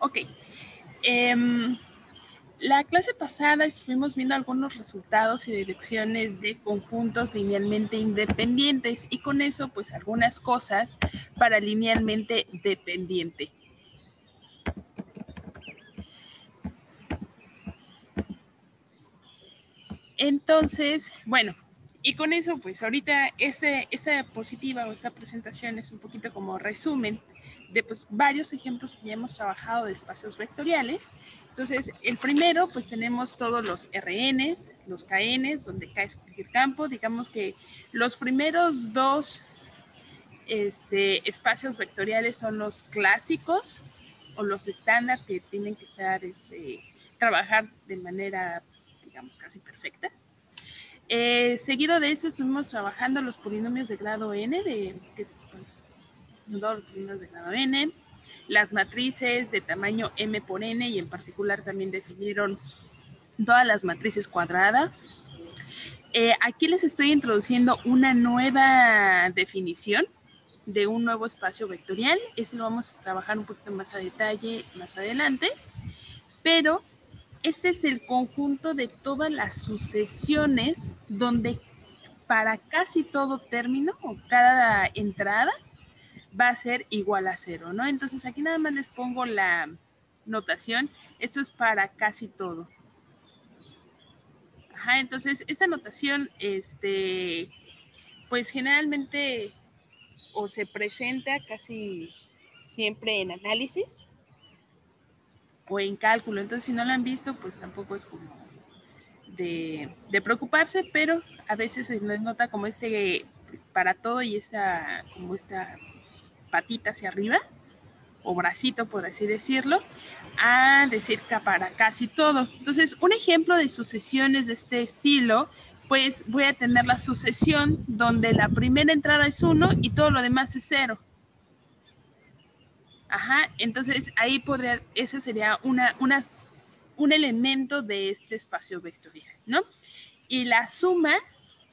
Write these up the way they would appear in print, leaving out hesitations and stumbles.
Ok. La clase pasada estuvimos viendo algunos resultados y direcciones de conjuntos linealmente independientes y con eso pues algunas cosas para linealmente dependiente. Entonces, bueno, y con eso pues ahorita esta diapositiva o esta presentación es un poquito como resumen de pues varios ejemplos que ya hemos trabajado de espacios vectoriales. Entonces, el primero, pues tenemos todos los RNs, los KNs, donde K es cualquier campo. Digamos que los primeros dos espacios vectoriales son los clásicos o los estándares que tienen que estar, trabajar de manera, digamos, casi perfecta. Seguido de eso estuvimos trabajando los polinomios de grado n, que es pues, todos los polinomios de grado n, las matrices de tamaño m por n y en particular también definieron todas las matrices cuadradas. Aquí les estoy introduciendo una nueva definición de un nuevo espacio vectorial. Ese lo vamos a trabajar un poquito más a detalle más adelante, pero este es el conjunto de todas las sucesiones donde para casi todo término o cada entrada va a ser igual a 0, ¿no? Entonces aquí nada más les pongo la notación. Esto es para casi todo. Ajá, entonces esta notación, pues generalmente o se presenta casi siempre en análisis o en cálculo. Entonces si no la han visto, pues tampoco es como de preocuparse, pero a veces se nota como para todo y como esta patita hacia arriba o bracito, por así decirlo, a decir que para casi todo. Entonces, un ejemplo de sucesiones de este estilo, pues voy a tener la sucesión donde la primera entrada es 1 y todo lo demás es 0. Ajá, entonces ahí ese sería un elemento de este espacio vectorial, ¿no? Y la suma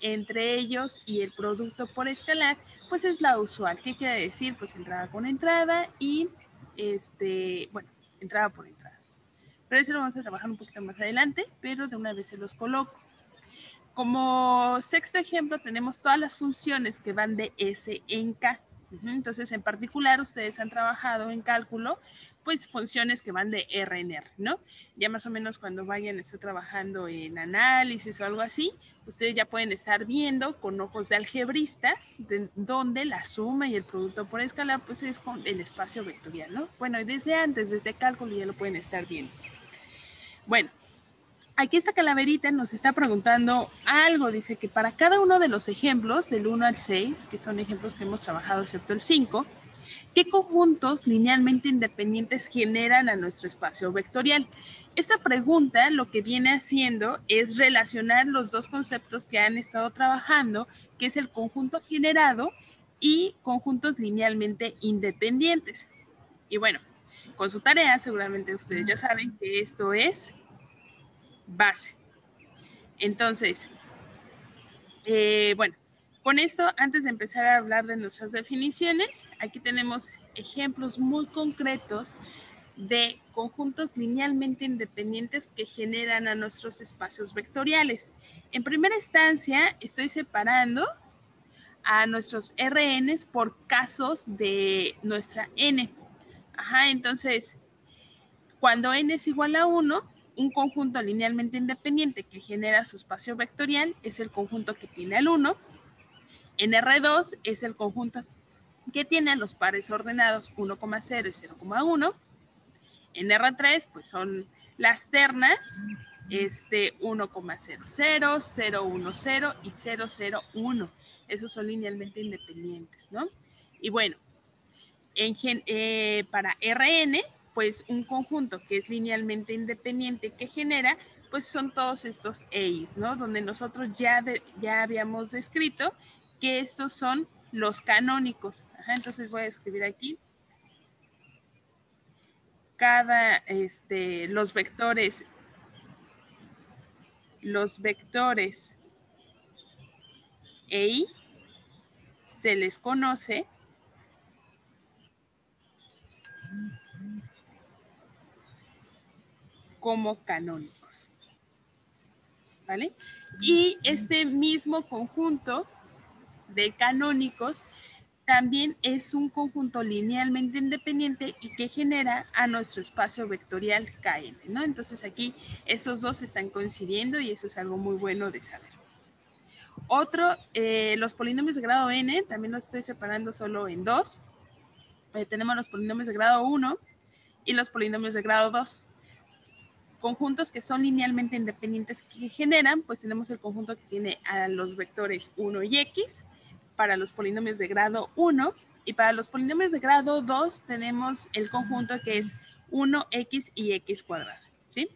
entre ellos y el producto por escalar, pues es la usual. ¿Qué quiere decir? Pues entrada con entrada y, bueno, entrada por entrada. Pero eso lo vamos a trabajar un poquito más adelante, pero de una vez se los coloco. Como sexto ejemplo tenemos todas las funciones que van de S en K. Entonces, en particular, ustedes han trabajado en cálculo, pues funciones que van de R en R, ¿no? Ya más o menos cuando vayan a estar trabajando en análisis o algo así, ustedes ya pueden estar viendo con ojos de algebristas donde la suma y el producto por escalar, pues es con el espacio vectorial, ¿no? Bueno, y desde cálculo ya lo pueden estar viendo. Bueno, aquí esta calaverita nos está preguntando algo. Dice que para cada uno de los ejemplos, del 1 al 6, que son ejemplos que hemos trabajado excepto el 5, ¿qué conjuntos linealmente independientes generan a nuestro espacio vectorial? Esta pregunta lo que viene haciendo es relacionar los dos conceptos que han estado trabajando, que es el conjunto generado y conjuntos linealmente independientes. Y bueno, con su tarea seguramente ustedes ya saben que esto es base. Entonces, bueno, con esto, antes de empezar a hablar de nuestras definiciones, aquí tenemos ejemplos muy concretos de conjuntos linealmente independientes que generan a nuestros espacios vectoriales. En primera instancia, estoy separando a nuestros RNs por casos de nuestra N. Ajá, entonces, cuando n es igual a 1, un conjunto linealmente independiente que genera su espacio vectorial es el conjunto que tiene al 1. En R2 es el conjunto que tiene a los pares ordenados 1,0 y 0,1. En R3 pues son las ternas 1,00, 0,10 y 0,01. Esos son linealmente independientes, ¿no? Y bueno, para Rn, pues un conjunto que es linealmente independiente que genera, pues son todos estos E's, ¿no? Donde nosotros ya habíamos descrito que estos son los canónicos. Ajá, entonces voy a escribir aquí los vectores EI se les conoce como canónicos. ¿Vale? Y este mismo conjunto de canónicos también es un conjunto linealmente independiente y que genera a nuestro espacio vectorial Kn, ¿no? Entonces aquí esos dos están coincidiendo y eso es algo muy bueno de saber. Otro, los polinomios de grado n, también los estoy separando solo en dos. Tenemos los polinomios de grado 1 y los polinomios de grado 2. Conjuntos que son linealmente independientes que generan, pues tenemos el conjunto que tiene a los vectores 1 y x para los polinomios de grado 1 y para los polinomios de grado 2 tenemos el conjunto que es 1x y x cuadrado, ¿sí?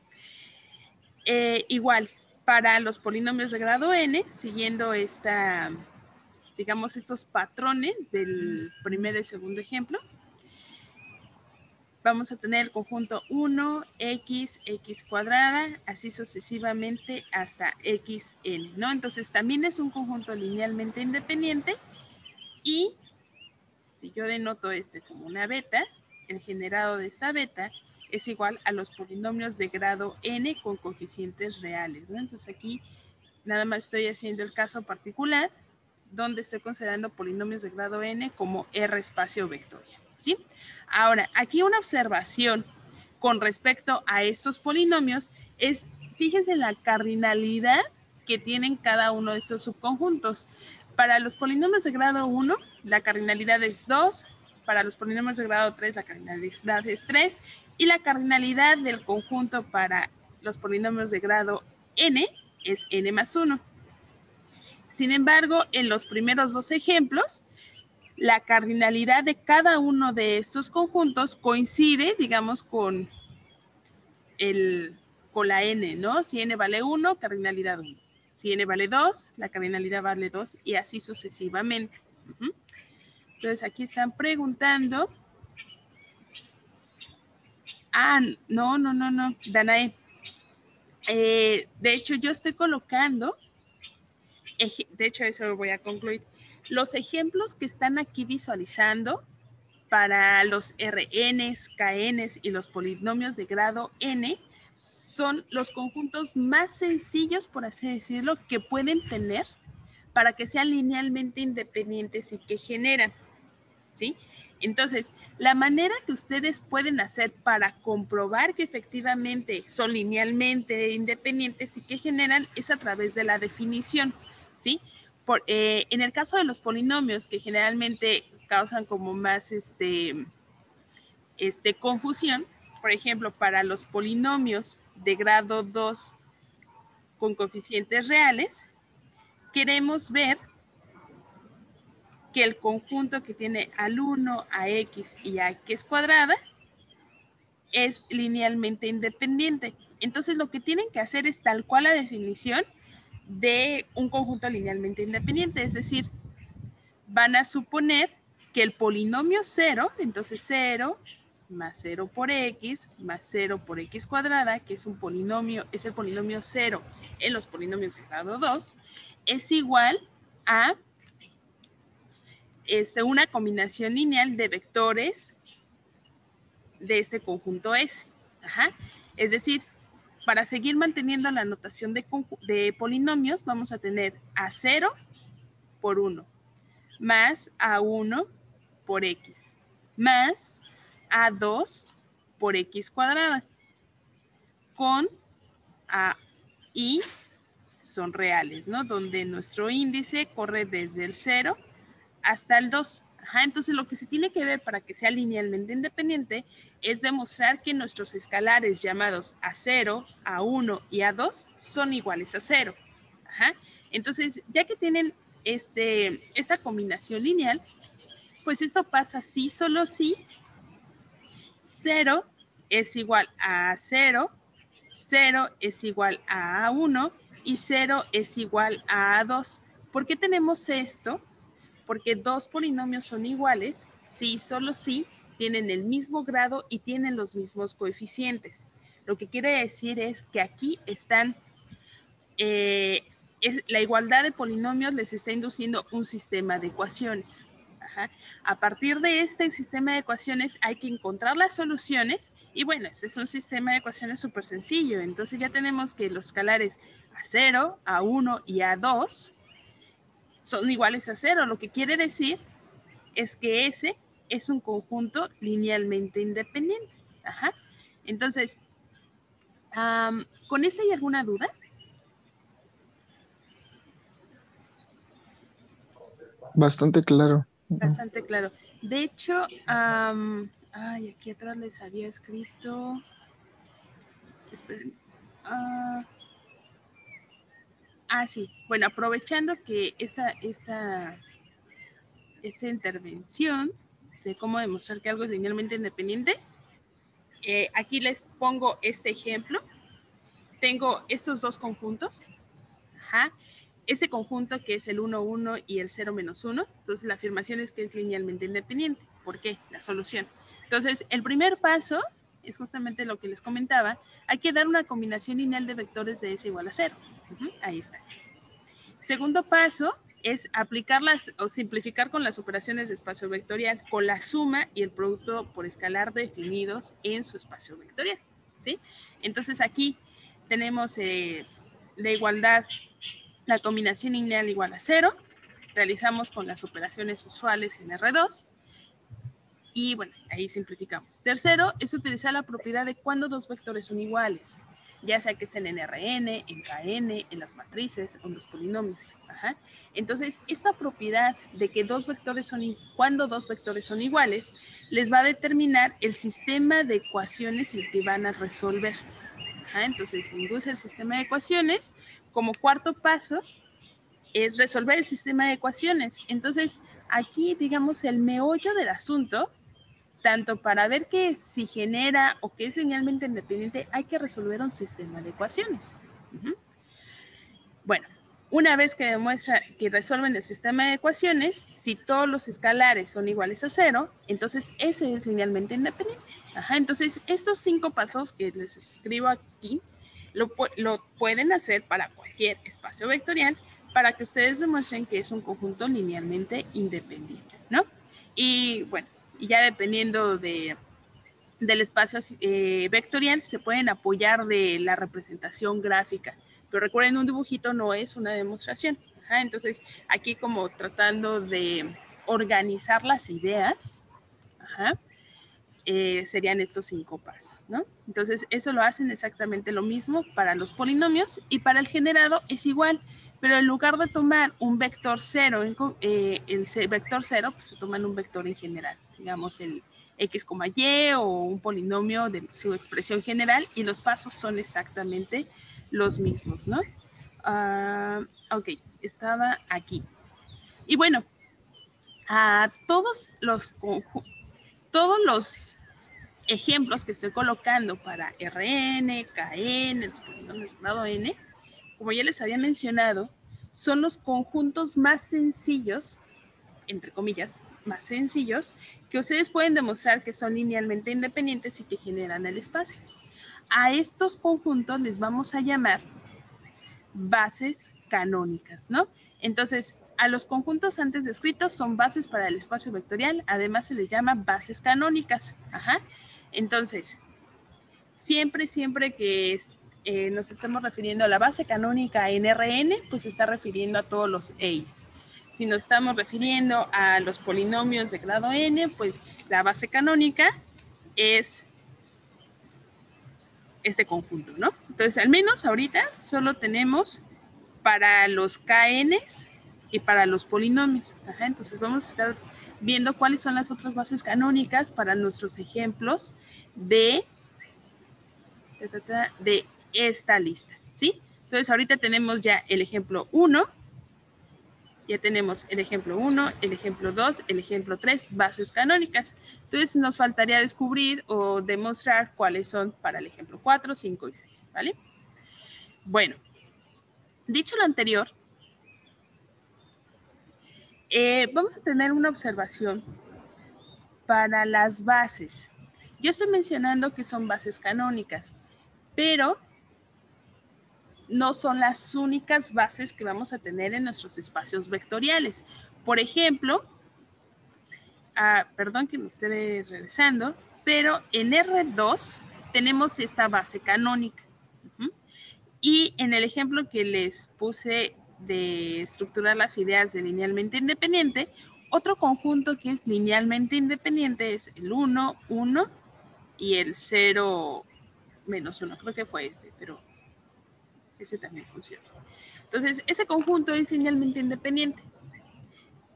Igual, para los polinomios de grado n, siguiendo digamos, estos patrones del primer y segundo ejemplo, vamos a tener el conjunto 1x, x cuadrada, así sucesivamente hasta xn, ¿no? Entonces también es un conjunto linealmente independiente y si yo denoto como una beta, el generado de esta beta es igual a los polinomios de grado n con coeficientes reales, ¿no? Entonces aquí nada más estoy haciendo el caso particular donde estoy considerando polinomios de grado n como R espacio vectorial, ¿sí? Ahora, aquí una observación con respecto a estos polinomios es, fíjense en la cardinalidad que tienen cada uno de estos subconjuntos. Para los polinomios de grado 1, la cardinalidad es 2, para los polinomios de grado 3, la cardinalidad es 3, y la cardinalidad del conjunto para los polinomios de grado n es n más 1. Sin embargo, en los primeros dos ejemplos, la cardinalidad de cada uno de estos conjuntos coincide, digamos, con la n, ¿no? Si n vale 1, cardinalidad 1. Si n vale 2, la cardinalidad vale 2 y así sucesivamente. Entonces, aquí están preguntando. Ah, no, Danae. De hecho, yo estoy colocando, de hecho, eso lo voy a concluir. Los ejemplos que están aquí visualizando para los RNs, KNs y los polinomios de grado n son los conjuntos más sencillos, por así decirlo, que pueden tener para que sean linealmente independientes y que generan, ¿sí? Entonces, la manera que ustedes pueden hacer para comprobar que efectivamente son linealmente independientes y que generan es a través de la definición, ¿sí? En el caso de los polinomios que generalmente causan como más confusión, por ejemplo, para los polinomios de grado 2 con coeficientes reales, queremos ver que el conjunto que tiene al 1, a x y a x cuadrada es linealmente independiente. Entonces lo que tienen que hacer es tal cual la definición de un conjunto linealmente independiente, es decir, van a suponer que el polinomio 0, entonces 0 más 0 por x más 0 por x cuadrada, que es un polinomio, es el polinomio 0 en los polinomios de grado 2, es igual a una combinación lineal de vectores de este conjunto S. Es decir, para seguir manteniendo la notación de polinomios, vamos a tener A0 por 1, más A1 por X, más A2 por X cuadrada, con A y son reales, ¿no? Donde nuestro índice corre desde el 0 hasta el 2. Entonces lo que se tiene que ver para que sea linealmente independiente es demostrar que nuestros escalares llamados A0, A1 y A2 son iguales a 0. Entonces, ya que tienen esta combinación lineal, pues esto pasa sí, solo sí. 0 es igual a 0, 0 es igual a A1 y 0 es igual a A2. ¿Por qué tenemos esto? Porque dos polinomios son iguales si solo si tienen el mismo grado y tienen los mismos coeficientes. Lo que quiere decir es que aquí están, la igualdad de polinomios les está induciendo un sistema de ecuaciones. Ajá. A partir de este sistema de ecuaciones hay que encontrar las soluciones y bueno, este es un sistema de ecuaciones súper sencillo. Entonces ya tenemos que los escalares A0, A1 y A2 son iguales a 0, lo que quiere decir es que ese es un conjunto linealmente independiente. Ajá. Entonces, ¿con esta hay alguna duda? Bastante claro. Bastante claro. De hecho, aquí atrás les había escrito. Esperen. Sí. Bueno, aprovechando que esta intervención de cómo demostrar que algo es linealmente independiente, aquí les pongo este ejemplo. Tengo estos dos conjuntos. Ajá. Ese conjunto que es el 1, 1 y el 0 menos 1. Entonces la afirmación es que es linealmente independiente. ¿Por qué? La solución. Entonces el primer paso es justamente lo que les comentaba. Hay que dar una combinación lineal de vectores de S igual a 0. Ahí está. Segundo paso es aplicarlas o simplificar con las operaciones de espacio vectorial con la suma y el producto por escalar definidos en su espacio vectorial. ¿Sí? Entonces aquí tenemos la igualdad, la combinación lineal igual a 0, realizamos con las operaciones usuales en R2 y bueno, ahí simplificamos. Tercero es utilizar la propiedad de cuando dos vectores son iguales, ya sea que estén en Rn, en Kn, en las matrices o en los polinomios. Ajá. Entonces, esta propiedad de que cuando dos vectores son iguales, les va a determinar el sistema de ecuaciones el que van a resolver. Ajá. Entonces, induce el sistema de ecuaciones. Como cuarto paso, es resolver el sistema de ecuaciones. Entonces, aquí, digamos, el meollo del asunto, tanto para ver que si genera o que es linealmente independiente, hay que resolver un sistema de ecuaciones. Bueno, una vez que demuestra que resuelven el sistema de ecuaciones, si todos los escalares son iguales a 0, entonces ese es linealmente independiente. Ajá, entonces, estos 5 pasos que les escribo aquí, lo pueden hacer para cualquier espacio vectorial para que ustedes demuestren que es un conjunto linealmente independiente, ¿no? Y bueno, ya dependiendo del espacio vectorial, se pueden apoyar de la representación gráfica. Pero recuerden, un dibujito no es una demostración. Ajá, entonces, aquí como tratando de organizar las ideas, ajá, serían estos 5 pasos, ¿no? Entonces, eso lo hacen exactamente lo mismo para los polinomios y para el generado es igual, pero en lugar de tomar un vector 0, el vector 0, pues se toman un vector en general, digamos el x, y o un polinomio de su expresión general y los pasos son exactamente los mismos, ¿no? Ok, estaba aquí. Y bueno, todos los ejemplos que estoy colocando para Rn, Kn, los polinomios de grado n, como ya les había mencionado, son los conjuntos más sencillos, entre comillas, más sencillos, que ustedes pueden demostrar que son linealmente independientes y que generan el espacio. A estos conjuntos les vamos a llamar bases canónicas, ¿no? Entonces, a los conjuntos antes descritos son bases para el espacio vectorial, además se les llama bases canónicas. Ajá. Entonces, siempre que nos estamos refiriendo a la base canónica en Rn, pues se está refiriendo a todos los E's. Si nos estamos refiriendo a los polinomios de grado n, pues la base canónica es este conjunto, ¿no? Entonces, al menos ahorita solo tenemos para los Kns y para los polinomios. Ajá, entonces vamos a estar viendo cuáles son las otras bases canónicas para nuestros ejemplos de esta lista, ¿sí? Entonces ahorita tenemos ya el ejemplo 1, ya tenemos el ejemplo 1, el ejemplo 2, el ejemplo 3, bases canónicas. Entonces nos faltaría descubrir o demostrar cuáles son para el ejemplo 4, 5 y 6, ¿vale? Bueno, dicho lo anterior, vamos a tener una observación para las bases. Yo estoy mencionando que son bases canónicas, pero no son las únicas bases que vamos a tener en nuestros espacios vectoriales. Por ejemplo, perdón que me esté regresando, pero en R2 tenemos esta base canónica. Y en el ejemplo que les puse de estructurar las ideas de linealmente independiente, otro conjunto que es linealmente independiente es el 1, 1 y el 0 menos 1. Creo que fue este, pero ese también funciona. Entonces, ese conjunto es linealmente independiente.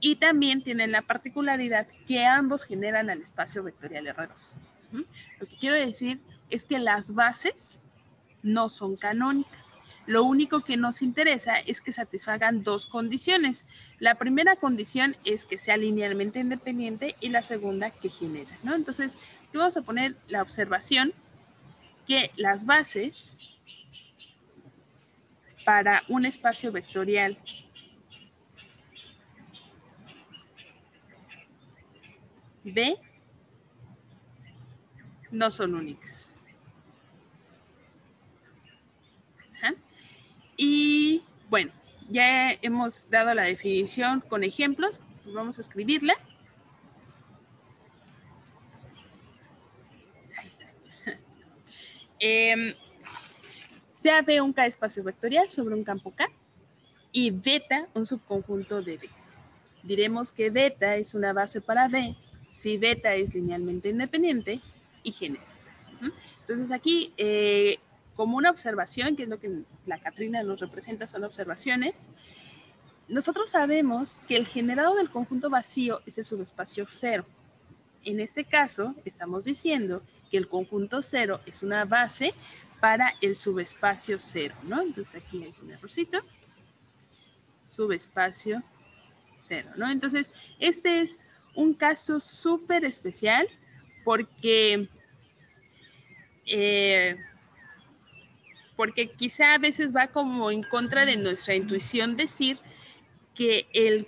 Y también tienen la particularidad que ambos generan al espacio vectorial R2. Lo que quiero decir es que las bases no son canónicas. Lo único que nos interesa es que satisfagan dos condiciones. La primera condición es que sea linealmente independiente y la segunda que genera, ¿no? Entonces, aquí vamos a poner la observación que las bases para un espacio vectorial B no son únicas. Ajá. Y bueno, ya hemos dado la definición con ejemplos, pues vamos a escribirla. Ahí está. Sea B un K espacio vectorial sobre un campo K y beta un subconjunto de B. Diremos que beta es una base para B si beta es linealmente independiente y genera. Entonces aquí, como una observación, que es lo que la Catrina nos representa, son observaciones, nosotros sabemos que el generado del conjunto vacío es el subespacio cero. En este caso, estamos diciendo que el conjunto cero es una base para el subespacio cero, ¿no? Entonces aquí hay un errorcito. Subespacio cero, ¿no? Entonces, este es un caso súper especial porque quizá a veces va como en contra de nuestra intuición decir que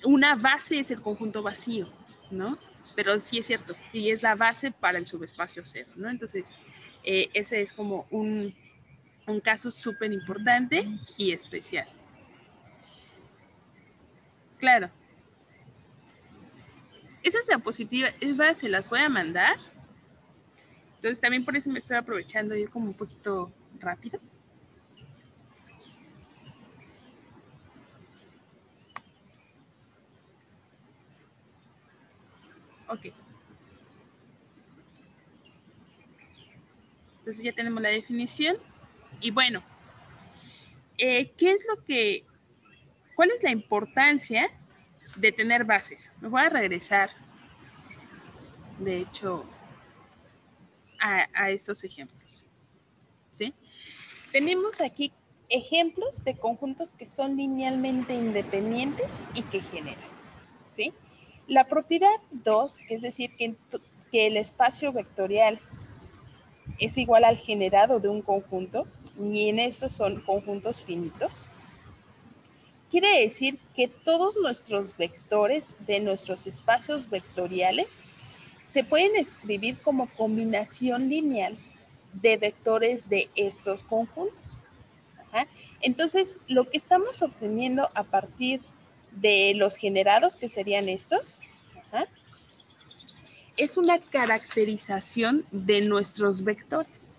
una base es el conjunto vacío, ¿no? Pero sí es cierto, y es la base para el subespacio cero, ¿no? Entonces, ese es como un caso súper importante y especial. Claro. Esas diapositivas se las voy a mandar. Entonces, también por eso me estoy aprovechando de ir como un poquito rápido. Ok. Entonces ya tenemos la definición. Y bueno, ¿cuál es la importancia de tener bases? Me voy a regresar, de hecho, a estos ejemplos. ¿Sí? Tenemos aquí ejemplos de conjuntos que son linealmente independientes y que generan. ¿Sí? La propiedad 2, que es decir, que el espacio vectorial es igual al generado de un conjunto, y en estos son conjuntos finitos, quiere decir que todos nuestros vectores de nuestros espacios vectoriales se pueden escribir como combinación lineal de vectores de estos conjuntos. Ajá. Entonces, lo que estamos obteniendo a partir de los generados, que serían estos, ajá, es una caracterización de nuestros vectores.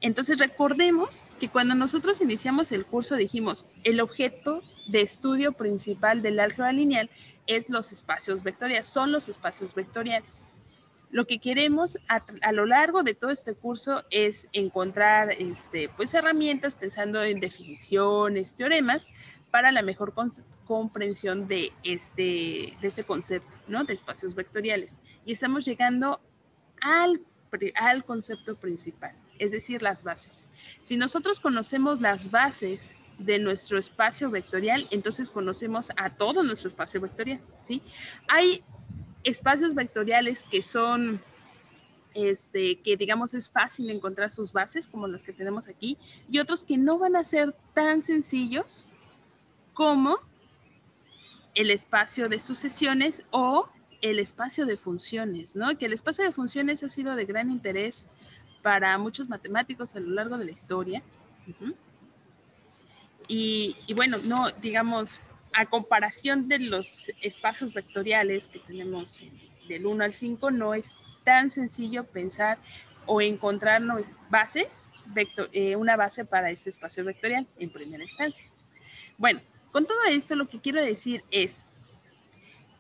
Entonces, recordemos que cuando nosotros iniciamos el curso dijimos, el objeto de estudio principal del álgebra lineal es los espacios vectoriales, son los espacios vectoriales. Lo que queremos a lo largo de todo este curso es encontrar pues, herramientas pensando en definiciones, teoremas, para la mejor comprensión de este concepto, ¿no? De espacios vectoriales. Y estamos llegando al concepto principal, es decir, las bases. Si nosotros conocemos las bases de nuestro espacio vectorial, entonces conocemos a todo nuestro espacio vectorial, ¿sí? Hay espacios vectoriales que son, que digamos es fácil encontrar sus bases, como las que tenemos aquí, y otros que no van a ser tan sencillos como el espacio de sucesiones o el espacio de funciones, ¿no? Que el espacio de funciones ha sido de gran interés para muchos matemáticos a lo largo de la historia. Y bueno, no, digamos, a comparación de los espacios vectoriales que tenemos del 1 al 5, no es tan sencillo pensar o encontrar bases, una base para este espacio vectorial en primera instancia. Bueno, con todo esto lo que quiero decir es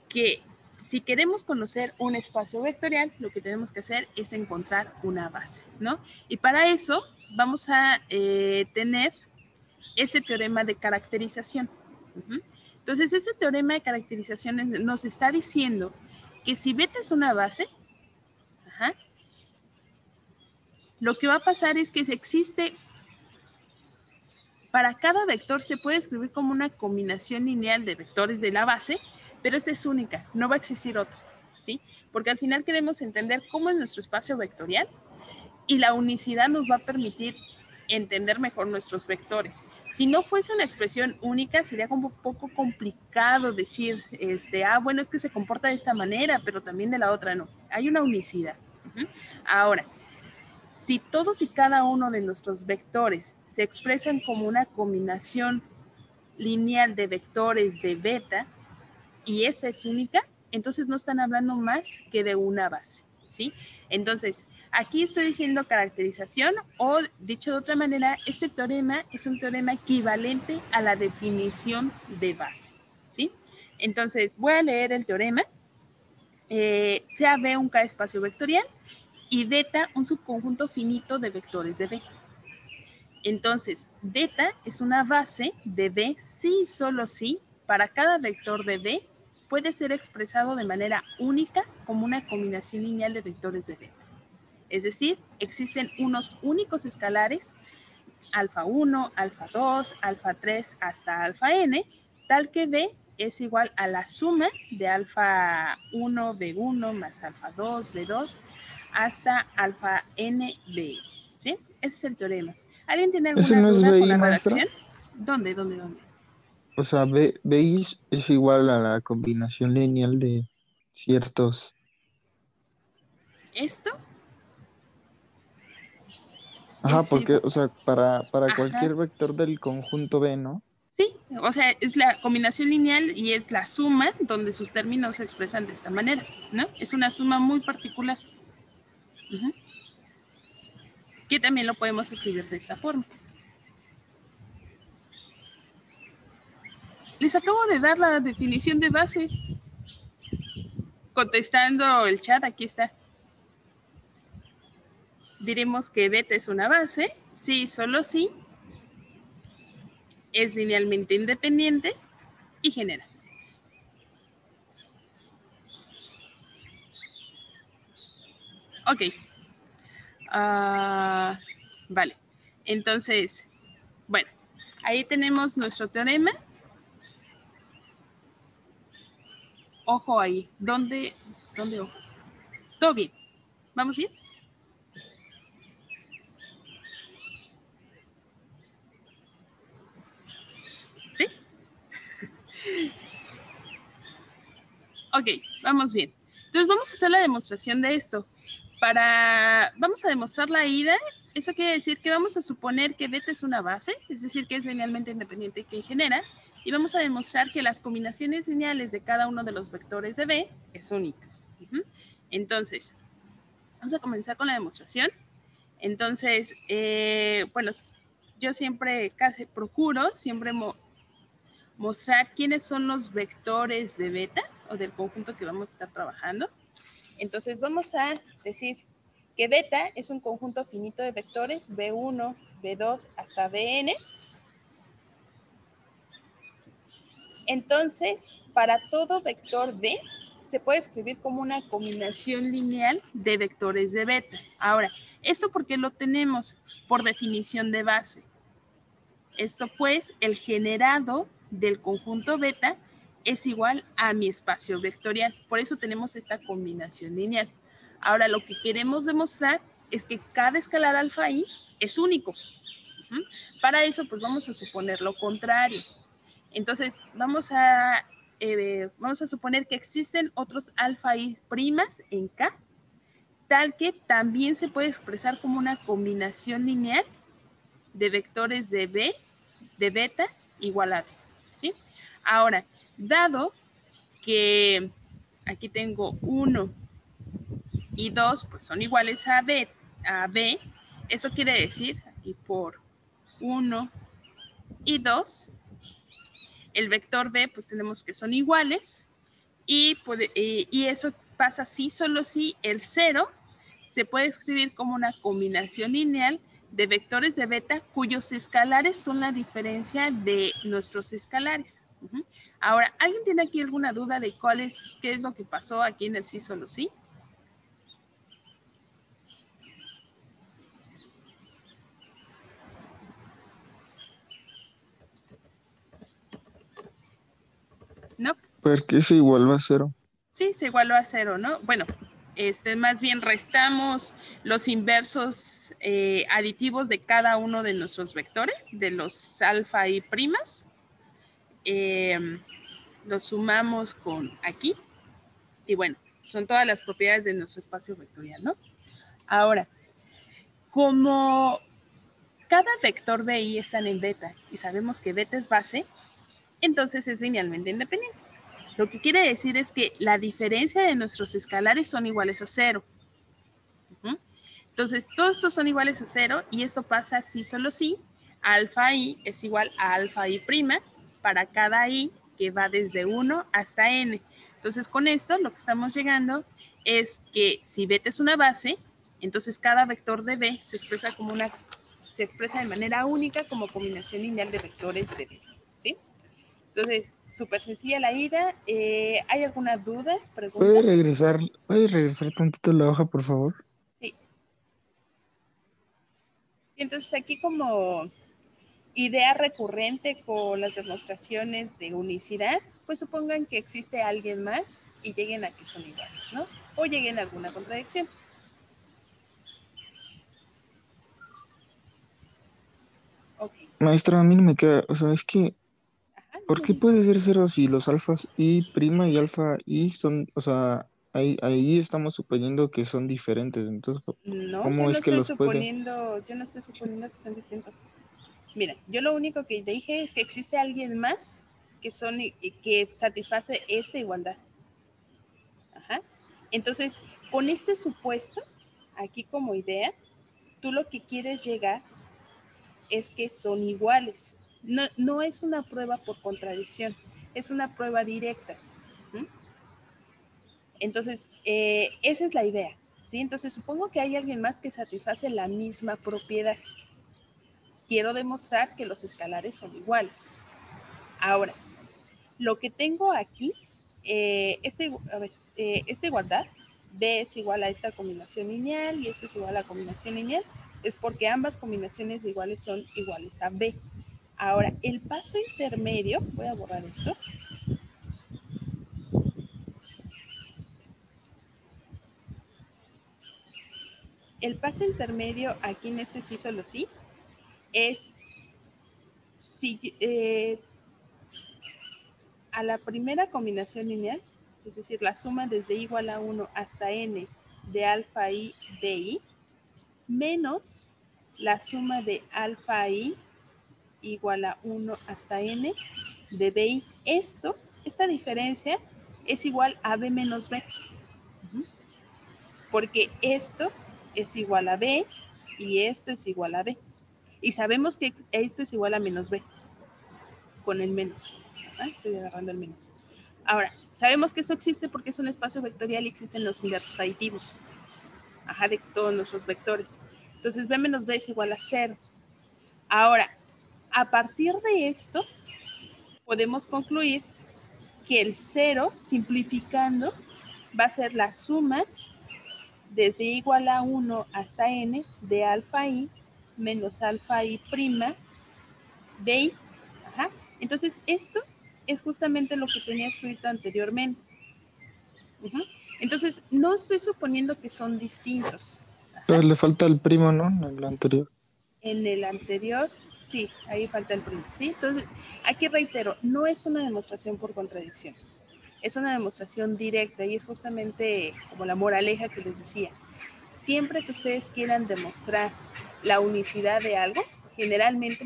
que si queremos conocer un espacio vectorial, lo que tenemos que hacer es encontrar una base, ¿no? Y para eso vamos a tener ese teorema de caracterización. Entonces, ese teorema de caracterización nos está diciendo que si beta es una base, lo que va a pasar es que existe, para cada vector se puede escribir como una combinación lineal de vectores de la base, pero esta es única, no va a existir otra, ¿sí? Porque al final queremos entender cómo es nuestro espacio vectorial y la unicidad nos va a permitir entender mejor nuestros vectores. Si no fuese una expresión única, sería como un poco complicado decir, bueno, es que se comporta de esta manera, pero también de la otra no. Hay una unicidad. Ahora, si todos y cada uno de nuestros vectores se expresan como una combinación lineal de vectores de beta, y esta es única, entonces no están hablando más que de una base, ¿sí? Entonces, aquí estoy diciendo caracterización, o dicho de otra manera, este teorema es un teorema equivalente a la definición de base, ¿sí? Entonces, voy a leer el teorema. Sea B un K-espacio vectorial y beta un subconjunto finito de vectores de B. Entonces, beta es una base de B si y solo si para cada vector de B puede ser expresado de manera única como una combinación lineal de vectores de beta. Es decir, existen unos únicos escalares, alfa 1, alfa 2, alfa 3 hasta alfa n, tal que B es igual a la suma de alfa 1, B1 más alfa 2, B2 hasta alfa n, B. ¿Sí? Ese es el teorema. ¿Alguien tiene ¿Ese alguna no es duda con BI, la maestra? redacción? ¿Dónde? O sea, BI es igual a la combinación lineal de ciertos. ¿Esto? Ajá, Es porque, igual. o sea, para Ajá. cualquier vector del conjunto B, ¿no? Sí, o sea, es la combinación lineal y es la suma donde sus términos se expresan de esta manera, ¿no? Es una suma muy particular. Que también lo podemos escribir de esta forma. Les acabo de dar la definición de base. Contestando el chat, aquí está. Diremos que beta es una base, sí, solo sí, es linealmente independiente y genera. Ok. Vale. Entonces, bueno, ahí tenemos nuestro teorema. Ojo ahí. ¿Dónde ojo? ¿Todo bien? ¿Vamos bien? ¿Sí? Ok, vamos bien. Entonces vamos a hacer la demostración de esto. Vamos a demostrar la ida. Eso quiere decir que vamos a suponer que beta es una base, es decir, que es linealmente independiente y que genera, y vamos a demostrar que las combinaciones lineales de cada uno de los vectores de B es única. Entonces, vamos a comenzar con la demostración. Entonces, bueno, yo siempre procuro mostrar quiénes son los vectores de beta o del conjunto que vamos a estar trabajando. Entonces vamos a decir que beta es un conjunto finito de vectores B1, B2 hasta Bn. Entonces, para todo vector B se puede escribir como una combinación lineal de vectores de beta. Ahora, ¿esto por qué lo tenemos? Por definición de base. Esto pues, el generado del conjunto beta es igual a mi espacio vectorial. Por eso tenemos esta combinación lineal. Ahora, lo que queremos demostrar es que cada escalar alfa i es único. Para eso, pues vamos a suponer lo contrario. Entonces, vamos a suponer que existen otros alfa i primas en K, tal que también se puede expresar como una combinación lineal de vectores de B, de beta, igual a B, ¿sí? Ahora, dado que aquí tengo 1 y 2, pues son iguales a B, eso quiere decir, aquí por 1 y 2, el vector B, pues tenemos que son iguales, y eso pasa si, solo si el 0 se puede escribir como una combinación lineal de vectores de beta cuyos escalares son la diferencia de nuestros escalares. Ahora, ¿alguien tiene aquí alguna duda de qué es lo que pasó aquí en el sí solo sí? ¿No? Porque eso igual va a cero. Sí, se igualó a 0, ¿no? Bueno, más bien restamos los inversos aditivos de cada uno de nuestros vectores, de los alfa y primas. Los sumamos con aquí. Y bueno, son todas las propiedades de nuestro espacio vectorial, ¿no? Ahora, como cada vector de I está en beta y sabemos que beta es base, entonces es linealmente independiente. Lo que quiere decir es que la diferencia de nuestros escalares son iguales a 0. Entonces, todos estos son iguales a 0 y esto pasa si solo si alfa i es igual a alfa i prima para cada i que va desde 1 hasta n. Entonces, con esto lo que estamos llegando es que si beta es una base, entonces cada vector de b se expresa de manera única como combinación lineal de vectores de b, ¿sí? Entonces, súper sencilla la ida. ¿Hay alguna duda, pregunta? ¿Puedes regresar tantito la hoja, por favor? Sí. Y entonces aquí como idea recurrente con las demostraciones de unicidad, pues supongan que existe alguien más y lleguen a que son iguales, ¿no? O lleguen a alguna contradicción. Ok. Maestra, a mí no me queda, o sea, es que, Ajá, ¿por dime, qué dime. puede ser cero si los alfas y prima y alfa y son, o sea, ahí estamos suponiendo que son diferentes, entonces, No, ¿cómo es que los puede? yo no estoy suponiendo que son distintos. Mira, yo lo único que dije es que existe alguien más que satisface esta igualdad. Ajá. Entonces, con este supuesto, aquí como idea, tú lo que quieres llegar es que son iguales. No, no es una prueba por contradicción, es una prueba directa. ¿Mm? Entonces, esa es la idea. ¿Sí? Entonces, supongo que hay alguien más que satisface la misma propiedad. Quiero demostrar que los escalares son iguales. Ahora, lo que tengo aquí, esta igualdad, B es igual a esta combinación lineal y esto es igual a la combinación lineal, es porque ambas combinaciones de iguales son iguales a B. Ahora, el paso intermedio, voy a borrar esto. El paso intermedio aquí en este sí solo sí es si a la primera combinación lineal, es decir, la suma desde igual a 1 hasta n de alfa i de i, menos la suma de alfa i igual a 1 hasta n de bi. Esta diferencia es igual a b menos b, porque esto es igual a b y esto es igual a b. Y sabemos que esto es igual a menos b, con el menos. Estoy agarrando el menos. Ahora, sabemos que eso existe porque es un espacio vectorial y existen los inversos aditivos. De todos nuestros vectores. Entonces, b menos b es igual a 0. Ahora, a partir de esto, podemos concluir que el 0, simplificando, va a ser la suma desde igual a 1 hasta n de alfa i menos alfa i prima de i. Entonces, esto es justamente lo que tenía escrito anteriormente. Entonces, no estoy suponiendo que son distintos. Entonces le falta el primo, ¿no? En el anterior. En el anterior, sí, ahí falta el primo, ¿sí? Entonces, aquí reitero, no es una demostración por contradicción, es una demostración directa y es justamente como la moraleja que les decía. Siempre que ustedes quieran demostrar la unicidad de algo, generalmente,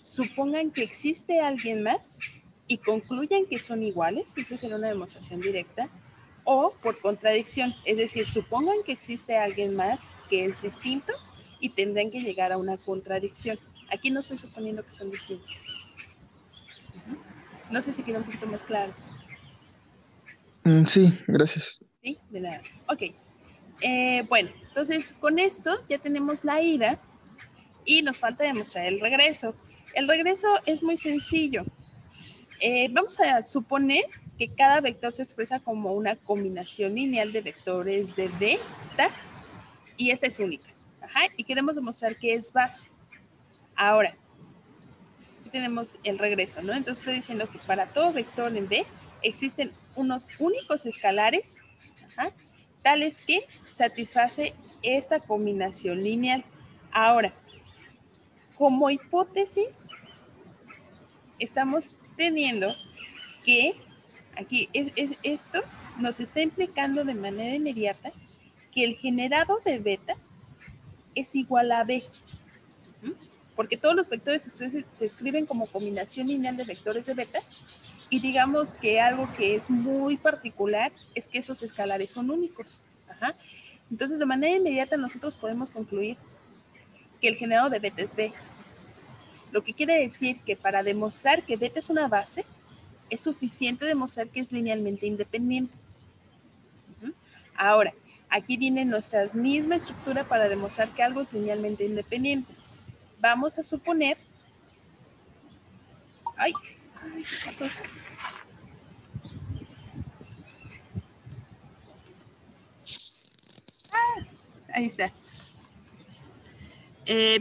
supongan que existe alguien más y concluyan que son iguales, esa será una demostración directa, o por contradicción, es decir, supongan que existe alguien más que es distinto y tendrán que llegar a una contradicción. Aquí no estoy suponiendo que son distintos. No sé si queda un poquito más claro. Sí, gracias. ¿Sí? De nada. Ok. Bueno, entonces con esto ya tenemos la ida y nos falta demostrar el regreso. El regreso es muy sencillo. Vamos a suponer que cada vector se expresa como una combinación lineal de vectores de beta y esta es única. Ajá, y queremos demostrar que es base. Ahora, aquí tenemos el regreso, ¿no? Entonces estoy diciendo que para todo vector en B existen unos únicos escalares, ajá, tales que satisface esta combinación lineal. Ahora, como hipótesis, estamos teniendo que aquí esto nos está implicando de manera inmediata que el generado de beta es igual a B, porque todos los vectores se escriben como combinación lineal de vectores de beta y digamos que algo que es muy particular es que esos escalares son únicos. Ajá. Entonces, de manera inmediata nosotros podemos concluir que el generado de beta es B. Lo que quiere decir que para demostrar que beta es una base, es suficiente demostrar que es linealmente independiente. Ahora, aquí viene nuestra misma estructura para demostrar que algo es linealmente independiente. Vamos a suponer... ¡Ay! ¿Qué pasó? Ah, ahí está.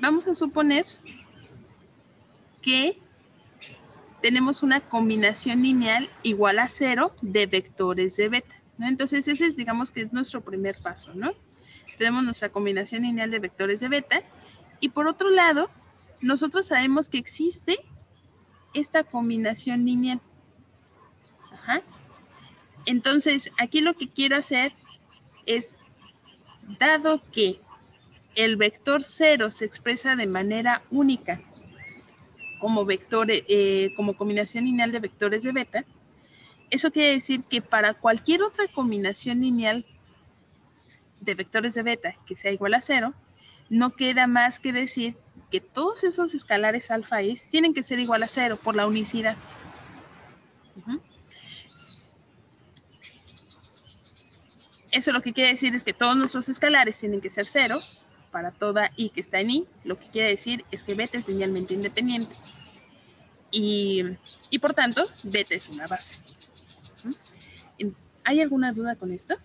Vamos a suponer que tenemos una combinación lineal igual a 0 de vectores de beta, ¿no? Entonces ese es, digamos que es nuestro primer paso, ¿no? Tenemos nuestra combinación lineal de vectores de beta y por otro lado, nosotros sabemos que existe esta combinación lineal. Ajá. Entonces, aquí lo que quiero hacer es, dado que el vector 0 se expresa de manera única como vector, como combinación lineal de vectores de beta, eso quiere decir que para cualquier otra combinación lineal de vectores de beta que sea igual a 0, no queda más que decir que todos esos escalares alfa is tienen que ser igual a 0 por la unicidad. Eso lo que quiere decir es que todos nuestros escalares tienen que ser 0 para toda i que está en i. Lo que quiere decir es que beta es linealmente independiente. Y por tanto, beta es una base. ¿Hay alguna duda con esto?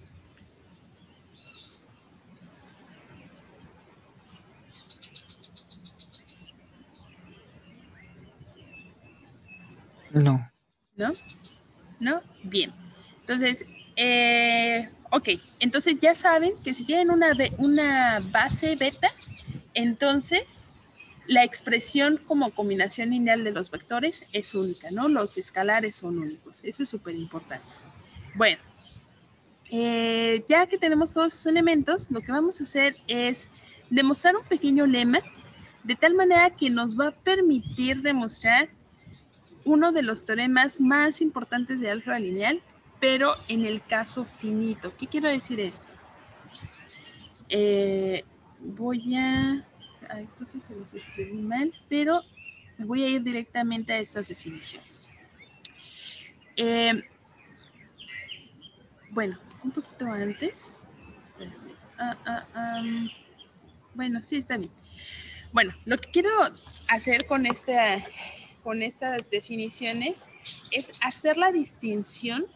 No. ¿No? ¿No? Bien. Entonces, ok. Entonces ya saben que si tienen una base beta, entonces la expresión como combinación lineal de los vectores es única, ¿no? Los escalares son únicos. Eso es súper importante. Bueno, ya que tenemos todos esos elementos, lo que vamos a hacer es demostrar un pequeño lema de tal manera que nos va a permitir demostrar uno de los teoremas más importantes de álgebra lineal, pero en el caso finito. ¿Qué quiero decir esto? Voy a... Ay, creo que se los escribí mal, pero voy a ir directamente a estas definiciones. Bueno, un poquito antes. Bueno, sí, está bien. Bueno, lo que quiero hacer con estas definiciones es hacer la distinción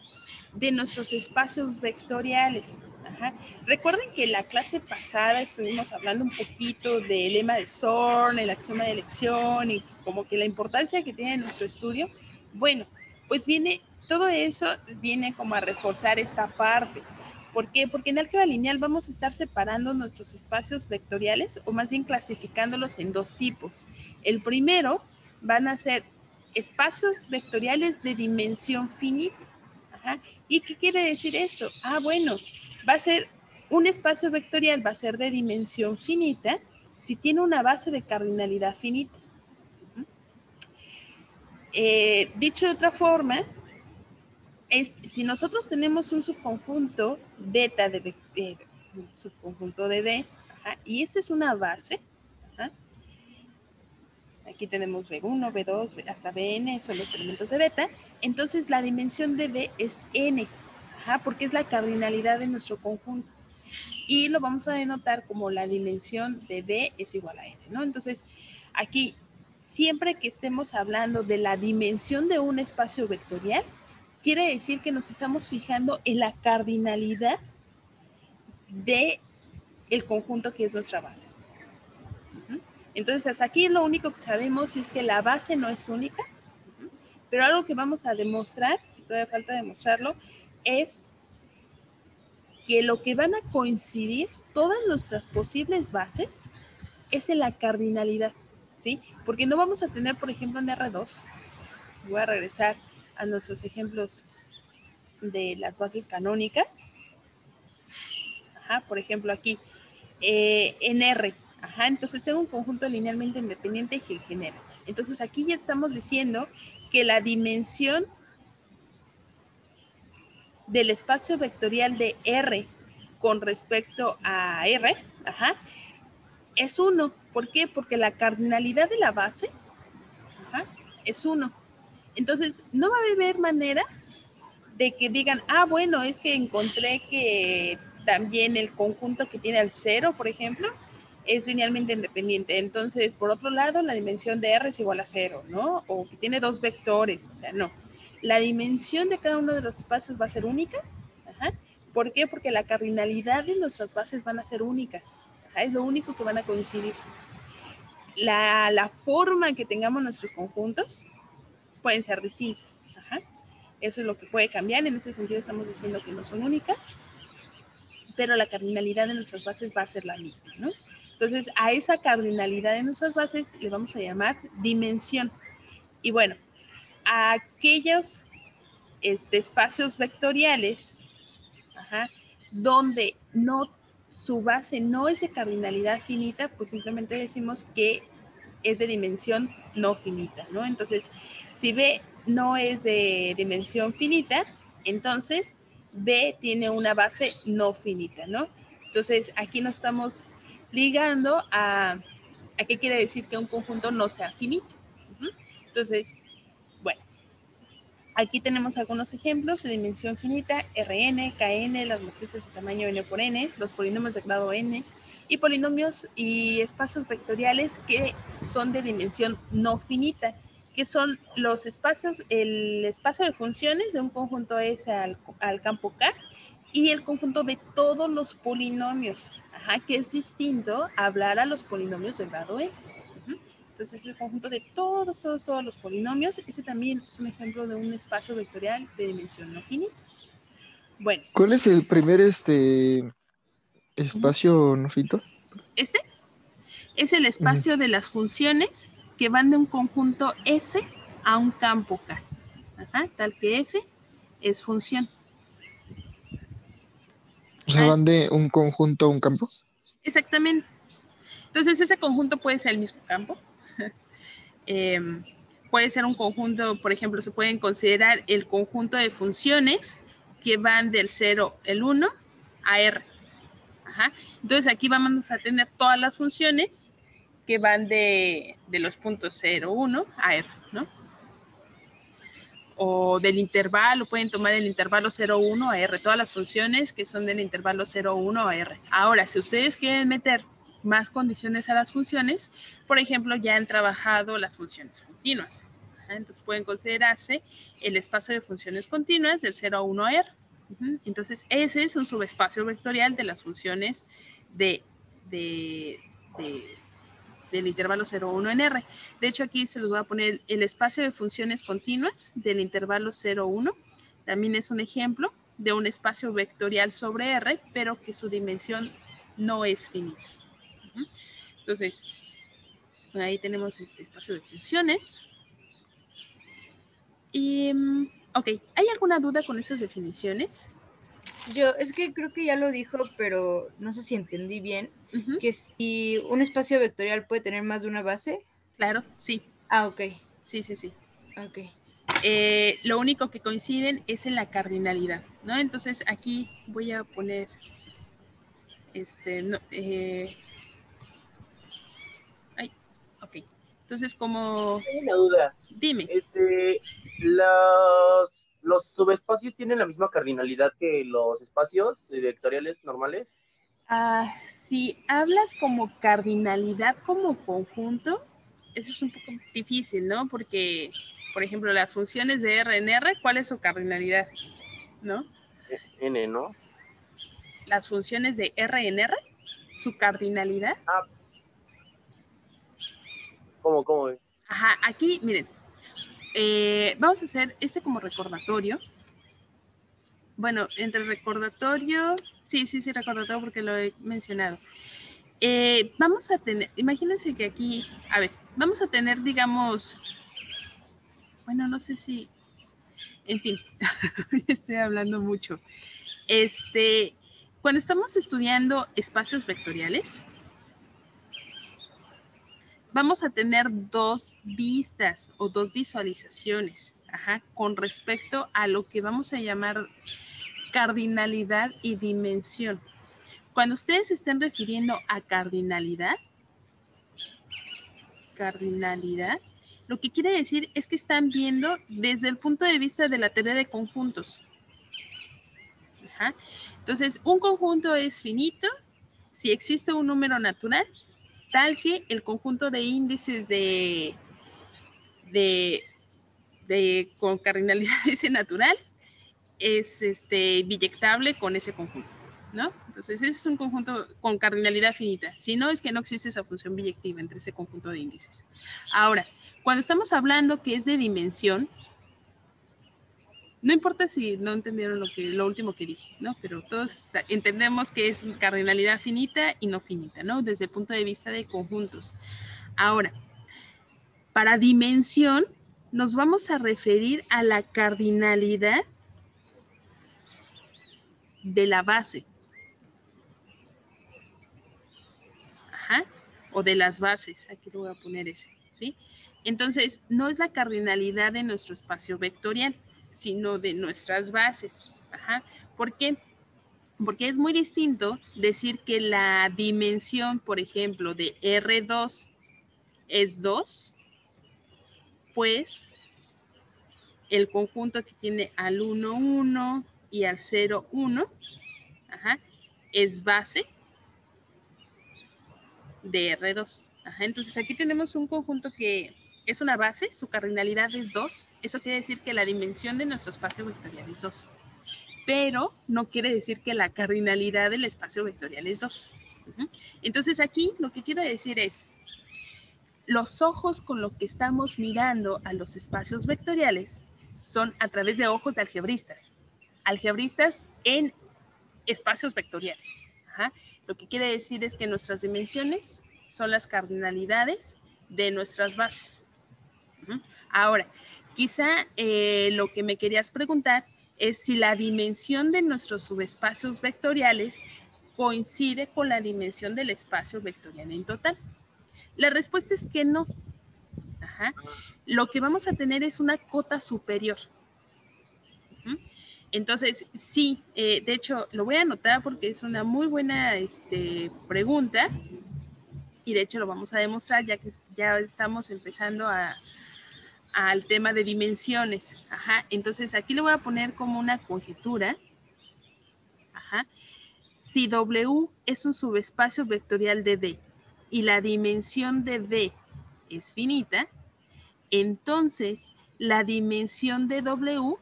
de nuestros espacios vectoriales. Ajá. Recuerden que en la clase pasada estuvimos hablando un poquito del lema de Zorn, el axioma de elección y como que la importancia que tiene nuestro estudio. Bueno, pues todo eso viene como a reforzar esta parte. ¿Por qué? Porque en álgebra lineal vamos a estar separando nuestros espacios vectoriales o más bien clasificándolos en dos tipos. El primero van a ser espacios vectoriales de dimensión finita. Ajá. ¿Y qué quiere decir esto? Bueno, va a ser un espacio vectorial, va a ser de dimensión finita si tiene una base de cardinalidad finita. Dicho de otra forma, es si nosotros tenemos un subconjunto beta de subconjunto de B, ajá, y esta es una base, ajá, aquí tenemos B1, B2, hasta Bn, son los elementos de beta, entonces la dimensión de B es n, ajá, porque es la cardinalidad de nuestro conjunto. Y lo vamos a denotar como la dimensión de B es igual a n, ¿no? Entonces, aquí, siempre que estemos hablando de la dimensión de un espacio vectorial, quiere decir que nos estamos fijando en la cardinalidad de el conjunto que es nuestra base. Entonces, hasta aquí lo único que sabemos es que la base no es única, pero algo que vamos a demostrar, que todavía falta demostrarlo, es que lo que van a coincidir todas nuestras posibles bases es en la cardinalidad, ¿sí? Porque no vamos a tener, por ejemplo, en R2, voy a regresar a nuestros ejemplos de las bases canónicas, ajá, por ejemplo aquí, en R, ajá, entonces tengo un conjunto linealmente independiente que genera. Entonces aquí ya estamos diciendo que la dimensión del espacio vectorial de R con respecto a R, ajá, es 1. ¿Por qué? Porque la cardinalidad de la base, ajá, es 1. Entonces, no va a haber manera de que digan, ah, bueno, es que encontré que también el conjunto que tiene al 0, por ejemplo, es linealmente independiente. Entonces, por otro lado, la dimensión de R es igual a 0, ¿no? O que tiene dos vectores, o sea, no. La dimensión de cada uno de los espacios va a ser única. Ajá. ¿Por qué? Porque la cardinalidad de nuestras bases van a ser únicas. Ajá, es lo único que van a coincidir. La forma en que tengamos nuestros conjuntos pueden ser distintos. Ajá. Eso es lo que puede cambiar. En ese sentido estamos diciendo que no son únicas, pero la cardinalidad de nuestras bases va a ser la misma, ¿no? Entonces, a esa cardinalidad de nuestras bases le vamos a llamar dimensión. Y bueno, a aquellos espacios vectoriales, ajá, donde no, su base no es de cardinalidad finita, pues simplemente decimos que es de dimensión no finita, ¿no? Entonces, si B no es de dimensión finita, entonces B tiene una base no finita, ¿no? Entonces, aquí nos estamos ligando a qué quiere decir que un conjunto no sea finito. Entonces, bueno, aquí tenemos algunos ejemplos de dimensión finita, Rn, Kn, las matrices de tamaño n por n, los polinomios de grado n, y polinomios y espacios vectoriales que son de dimensión no finita, que son los espacios, el espacio de funciones de un conjunto S al campo K y el conjunto de todos los polinomios, ajá, que es distinto a hablar a los polinomios de grado n. Entonces, el conjunto de todos los polinomios, ese también es un ejemplo de un espacio vectorial de dimensión no finita. Bueno. ¿Cuál es el primer Uh-huh. espacio no finito? Este es el espacio uh-huh. de las funciones que van de un conjunto S a un campo K. Ajá, tal que F es función. O sea, van de un conjunto a un campo. Exactamente. Entonces, ese conjunto puede ser el mismo campo. Puede ser un conjunto, por ejemplo, se pueden considerar el conjunto de funciones que van del 0, el 1, a R. Ajá. Entonces, aquí vamos a tener todas las funciones que van de los puntos 0, 1 a R, ¿no? O del intervalo, pueden tomar el intervalo 0, 1 a R, todas las funciones que son del intervalo 0, 1 a R. Ahora, si ustedes quieren meter más condiciones a las funciones, por ejemplo, ya han trabajado las funciones continuas. Entonces pueden considerarse el espacio de funciones continuas del 0 a 1 a R. Entonces ese es un subespacio vectorial de las funciones del intervalo 0, 1 en R. De hecho, aquí se los voy a poner el espacio de funciones continuas del intervalo 0, 1. También es un ejemplo de un espacio vectorial sobre R, pero que su dimensión no es finita. Entonces, ahí tenemos este espacio de funciones. Y, ok, ¿hay alguna duda con estas definiciones? Es que creo que ya lo dijo, pero no sé si entendí bien, que si un espacio vectorial puede tener más de una base. Claro, sí. Ah, ok. Sí. Ok. Lo único que coinciden es en la cardinalidad, ¿no? Entonces aquí voy a poner ok. Entonces, como... Tengo una duda. Dime. ¿Los subespacios tienen la misma cardinalidad que los espacios vectoriales normales? Si hablas como cardinalidad como conjunto, eso es un poco difícil, ¿no? Porque, por ejemplo, las funciones de R en R, ¿cuál es su cardinalidad? ¿No? N, ¿no? Las funciones de R en R, su cardinalidad. ¿Cómo? Ajá, aquí, miren, vamos a hacer como recordatorio. Bueno, entre recordatorio, sí, recordatorio porque lo he mencionado. Vamos a tener, imagínense que aquí, a ver, vamos a tener, digamos, bueno, no sé si, en fin, estoy hablando mucho. Cuando estamos estudiando espacios vectoriales, vamos a tener dos vistas o dos visualizaciones, con respecto a lo que vamos a llamar cardinalidad y dimensión. Cuando ustedes se estén refiriendo a cardinalidad, lo que quiere decir es que están viendo desde el punto de vista de la teoría de conjuntos. Entonces, un conjunto es finito si existe un número natural tal que el conjunto de índices con cardinalidad ese natural es biyectable con ese conjunto, ¿no? Entonces, ese es un conjunto con cardinalidad finita. Si no, es que no existe esa función biyectiva entre ese conjunto de índices. Ahora, cuando estamos hablando que es de dimensión, no importa si no entendieron lo último que dije, ¿no? Pero todos entendemos que es cardinalidad finita y no finita, ¿no? Desde el punto de vista de conjuntos. Ahora, para dimensión, nos vamos a referir a la cardinalidad de la base. O de las bases. Aquí lo voy a poner ese, ¿sí? Entonces, no es la cardinalidad de nuestro espacio vectorial, sino de nuestras bases. ¿Por qué? Porque es muy distinto decir que la dimensión, por ejemplo, de R2 es 2, pues el conjunto que tiene al 1, 1 y al 0, 1, es base de R2. Entonces aquí tenemos un conjunto que es una base, su cardinalidad es 2. Eso quiere decir que la dimensión de nuestro espacio vectorial es 2. Pero no quiere decir que la cardinalidad del espacio vectorial es 2. Entonces aquí lo que quiero decir es, los ojos con los que estamos mirando a los espacios vectoriales son a través de ojos de algebristas. Algebristas en espacios vectoriales. Lo que quiere decir es que nuestras dimensiones son las cardinalidades de nuestras bases. Ahora, quizá lo que me querías preguntar es si la dimensión de nuestros subespacios vectoriales coincide con la dimensión del espacio vectorial en total. La respuesta es que no. Lo que vamos a tener es una cota superior. Entonces, sí, de hecho, lo voy a anotar porque es una muy buena pregunta y de hecho lo vamos a demostrar ya que ya estamos empezando al tema de dimensiones. Entonces, aquí le voy a poner como una conjetura. Si W es un subespacio vectorial de D y la dimensión de D es finita, entonces la dimensión de W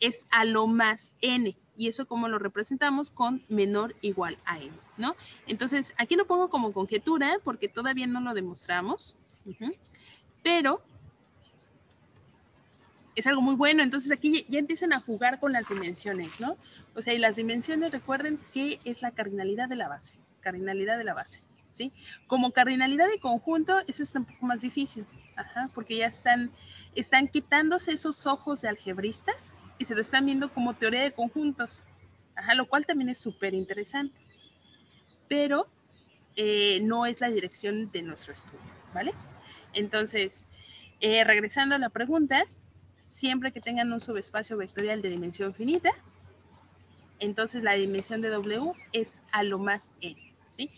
es a lo más n, y eso como lo representamos con menor igual a n, ¿no? Entonces, aquí lo pongo como conjetura porque todavía no lo demostramos, pero es algo muy bueno. Entonces, aquí ya empiezan a jugar con las dimensiones, ¿no? O sea, y las dimensiones, recuerden que es la cardinalidad de la base, ¿sí? Como cardinalidad de conjunto, eso está un poco más difícil, porque ya están quitándose esos ojos de algebristas y se lo están viendo como teoría de conjuntos, lo cual también es súper interesante, pero no es la dirección de nuestro estudio, ¿vale? Entonces, Regresando a la pregunta, siempre que tengan un subespacio vectorial de dimensión finita, entonces la dimensión de W es a lo más n, ¿sí?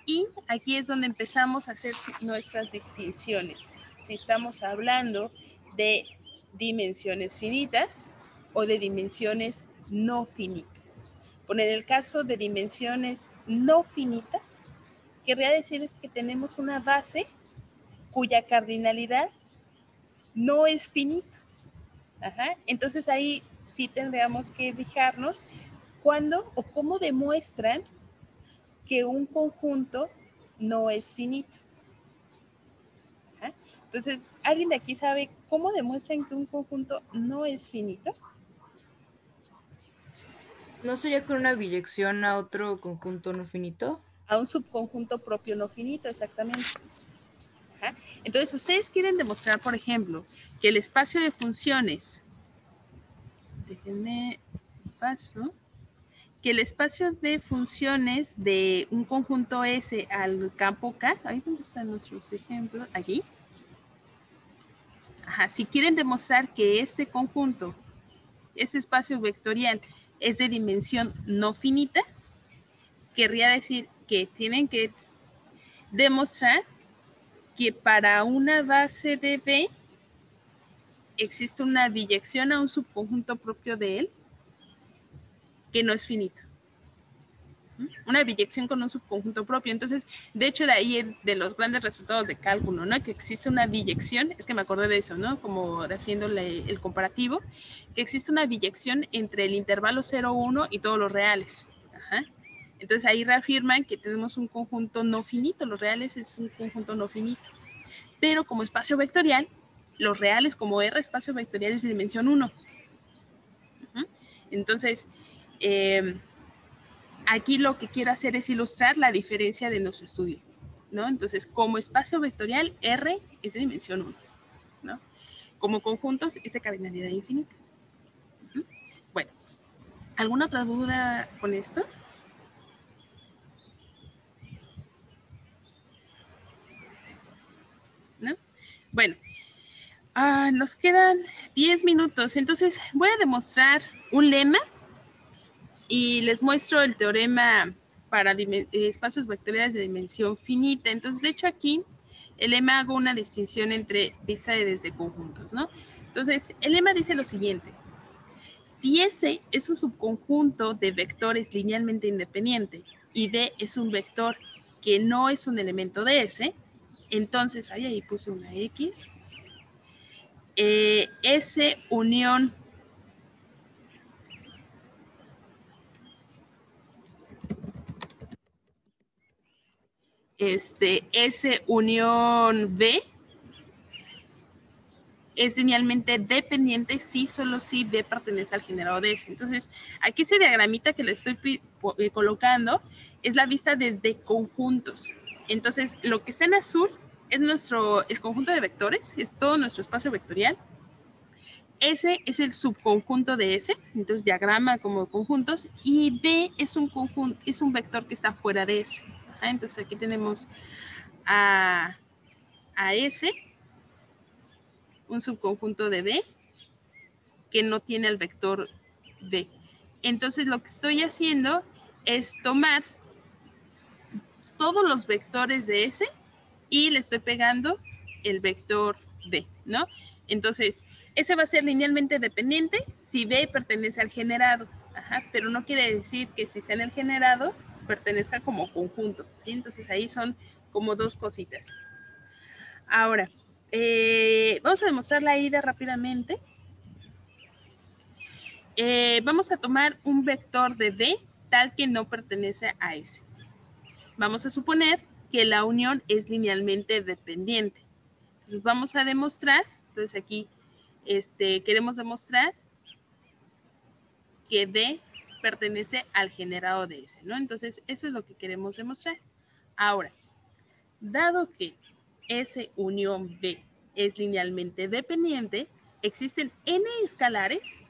Y aquí es donde empezamos a hacer nuestras distinciones. Si estamos hablando de dimensiones finitas o de dimensiones no finitas. Bueno, en el caso de dimensiones no finitas, querría decir es que tenemos una base cuya cardinalidad no es finito. Ajá. Entonces ahí sí tendríamos que fijarnos cuándo o cómo demuestran que un conjunto no es finito. Ajá. Entonces, ¿alguien de aquí sabe cómo demuestran que un conjunto no es finito? ¿No sería con una biyección a otro conjunto no finito? A un subconjunto propio no finito, exactamente. Ajá. Entonces, ustedes quieren demostrar, por ejemplo, que el espacio de funciones, déjenme paso, que el espacio de funciones de un conjunto S al campo K, ahí donde están nuestros ejemplos, aquí. Ajá, si quieren demostrar que este conjunto, ese espacio vectorial, es de dimensión no finita, querría decir que tienen que demostrar que para una base de B existe una biyección a un subconjunto propio de él que no es finito. Una biyección con un subconjunto propio. Entonces, de hecho, de ahí de los grandes resultados de cálculo, ¿no? Que existe una biyección, es que me acordé de eso, ¿no? Como haciéndole el comparativo, que existe una biyección entre el intervalo 0, 1 y todos los reales. Ajá. Entonces, ahí reafirman que tenemos un conjunto no finito. Los reales es un conjunto no finito. Pero como espacio vectorial, los reales como R espacio vectorial es de dimensión 1. Entonces, aquí lo que quiero hacer es ilustrar la diferencia de nuestro estudio, ¿no? Entonces, como espacio vectorial, R es de dimensión 1, ¿no? Como conjuntos es de cardinalidad infinita. Bueno, ¿alguna otra duda con esto? ¿No? Bueno, nos quedan 10 minutos, entonces voy a demostrar un lema y les muestro el teorema para espacios vectoriales de dimensión finita. Entonces, de hecho, aquí el lema hago una distinción entre vista desde conjuntos, ¿no? Entonces, el lema dice lo siguiente. Si S es un subconjunto de vectores linealmente independiente y D es un vector que no es un elemento de S, entonces, ahí puse una X, S unión S unión B es linealmente dependiente si solo si B pertenece al generado de S. Entonces, aquí ese diagramita que le estoy colocando es la vista desde conjuntos. Entonces, lo que está en azul es el conjunto de vectores, es todo nuestro espacio vectorial. S es el subconjunto de S, entonces diagrama como conjuntos, y D es un conjunto, es un vector que está fuera de S. Entonces, aquí tenemos a S, un subconjunto de B que no tiene el vector D. Entonces lo que estoy haciendo es tomar todos los vectores de S y le estoy pegando el vector D, ¿no? Entonces, ese va a ser linealmente dependiente si B pertenece al generado. Ajá, pero no quiere decir que si está en el generado pertenezca como conjunto, ¿sí? Entonces ahí son como dos cositas. Ahora, vamos a demostrar la ida rápidamente. Vamos a tomar un vector de D tal que no pertenece a S. Vamos a suponer que la unión es linealmente dependiente. Entonces vamos a demostrar, entonces aquí queremos demostrar que D pertenece al generado de S, ¿no? Entonces eso es lo que queremos demostrar. Ahora, dado que S unión B es linealmente dependiente, existen n escalares,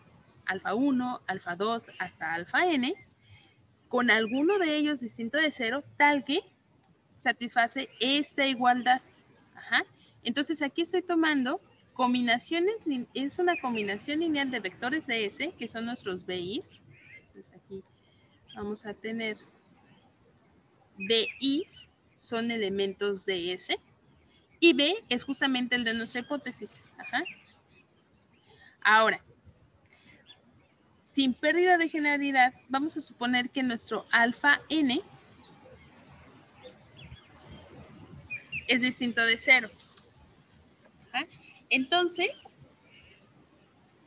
alfa 1, alfa 2, hasta alfa n, con alguno de ellos distinto de 0, tal que satisface esta igualdad. Ajá. Entonces aquí estoy tomando es una combinación lineal de vectores de S, que son nuestros BIs. Entonces aquí vamos a tener BIs, son elementos de S, y B es justamente el de nuestra hipótesis. Ajá. Ahora, sin pérdida de generalidad, vamos a suponer que nuestro alfa n es distinto de 0. Ajá. Entonces,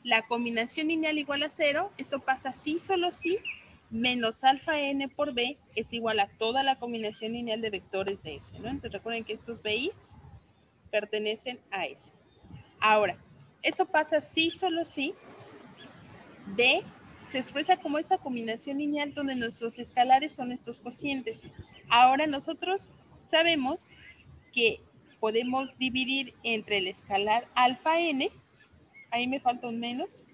la combinación lineal igual a 0, esto pasa sí, solo sí, menos alfa n por b es igual a toda la combinación lineal de vectores de S, ¿no? Entonces recuerden que estos BIs pertenecen a S. Ahora, esto pasa sí, solo sí, D se expresa como esta combinación lineal donde nuestros escalares son estos cocientes. Ahora nosotros sabemos que podemos dividir entre el escalar alfa n, ahí me falta un menos,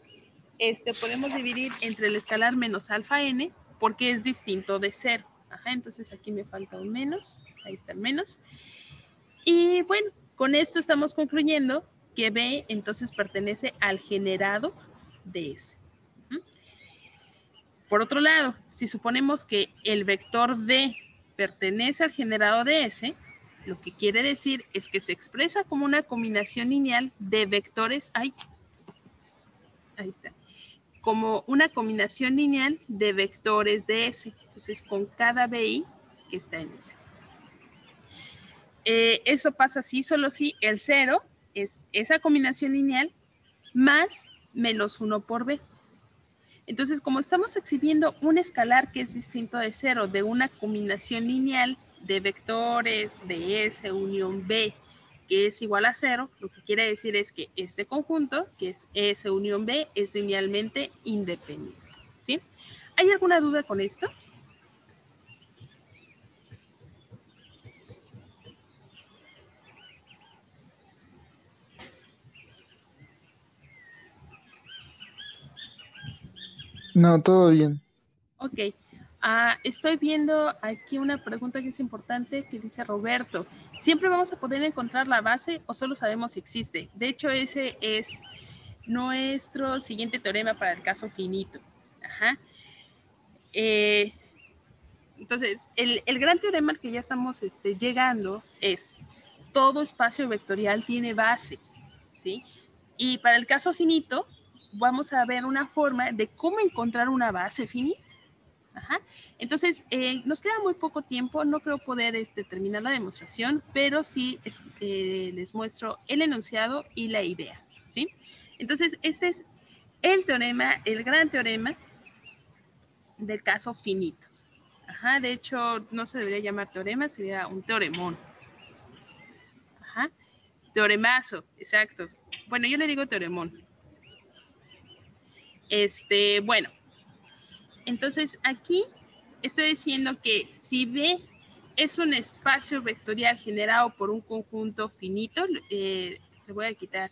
podemos dividir entre el escalar menos alfa n porque es distinto de 0. Ajá, entonces aquí me falta un menos, ahí está el menos. Y bueno, con esto estamos concluyendo que B entonces pertenece al generado de S. Por otro lado, si suponemos que el vector D pertenece al generado de S, lo que quiere decir es que se expresa como una combinación lineal de vectores, ahí está, como una combinación lineal de vectores de S. Entonces, con cada BI que está en S. Eso pasa sí, solo si el 0 es esa combinación lineal más menos 1 por B. Entonces, como estamos exhibiendo un escalar que es distinto de 0, de una combinación lineal de vectores de S unión B, que es igual a 0, lo que quiere decir es que este conjunto, que es S unión B, es linealmente independiente. ¿Sí? ¿Hay alguna duda con esto? No, todo bien. Ok. Estoy viendo aquí una pregunta que es importante que dice Roberto. ¿Siempre vamos a poder encontrar la base o solo sabemos si existe? De hecho, ese es nuestro siguiente teorema para el caso finito. Ajá. Entonces, el gran teorema al que ya estamos llegando es todo espacio vectorial tiene base, ¿sí? Y para el caso finito, vamos a ver una forma de cómo encontrar una base finita. Ajá. Entonces, nos queda muy poco tiempo, no creo poder terminar la demostración, pero sí les muestro el enunciado y la idea, ¿sí? Entonces, este es el teorema, el gran teorema del caso finito. Ajá, de hecho, no se debería llamar teorema, sería un teoremón. Ajá, teoremazo, exacto. Bueno, yo le digo teoremón. Bueno, entonces aquí estoy diciendo que si B es un espacio vectorial generado por un conjunto finito, le voy a quitar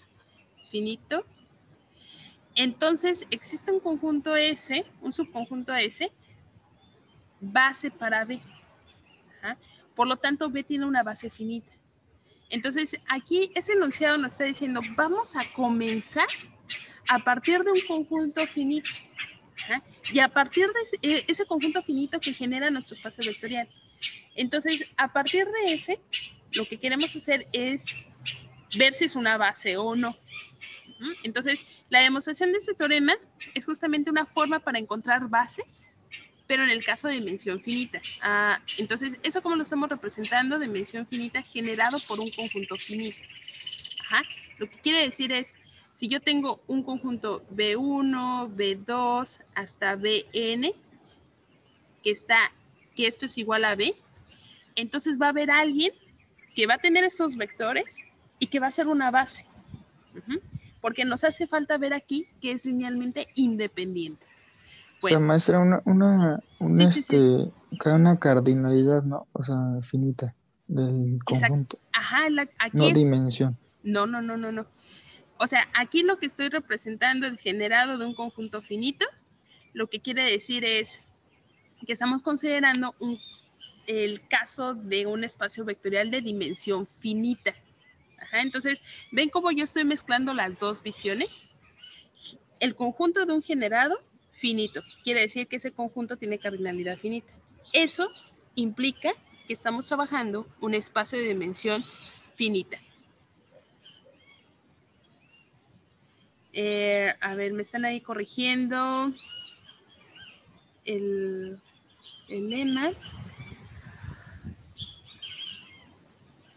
finito, entonces existe un conjunto S, un subconjunto S, base para B. Ajá. Por lo tanto, B tiene una base finita. Entonces, aquí ese enunciado nos está diciendo, vamos a comenzar a partir de un conjunto finito. Ajá. Y a partir de ese conjunto finito que genera nuestro espacio vectorial. Entonces, a partir de ese, lo que queremos hacer es ver si es una base o no. Entonces, la demostración de este teorema es justamente una forma para encontrar bases, pero en el caso de dimensión finita. Entonces, ¿eso cómo lo estamos representando? Dimensión finita generado por un conjunto finito. Ajá. Lo que quiere decir es, si yo tengo un conjunto B1, B2 hasta Bn, que esto es igual a B, entonces va a haber alguien que va a tener esos vectores y que va a ser una base. Porque nos hace falta ver aquí que es linealmente independiente. O sea, maestra, una cardinalidad, ¿no? O sea, finita del conjunto. Ajá, aquí no dimensión. No. O sea, aquí lo que estoy representando es generado de un conjunto finito. Lo que quiere decir es que estamos considerando el caso de un espacio vectorial de dimensión finita. Ajá, entonces, ¿ven cómo yo estoy mezclando las dos visiones? El conjunto de un generado finito. Quiere decir que ese conjunto tiene cardinalidad finita. Eso implica que estamos trabajando un espacio de dimensión finita. A ver, me están ahí corrigiendo el lema.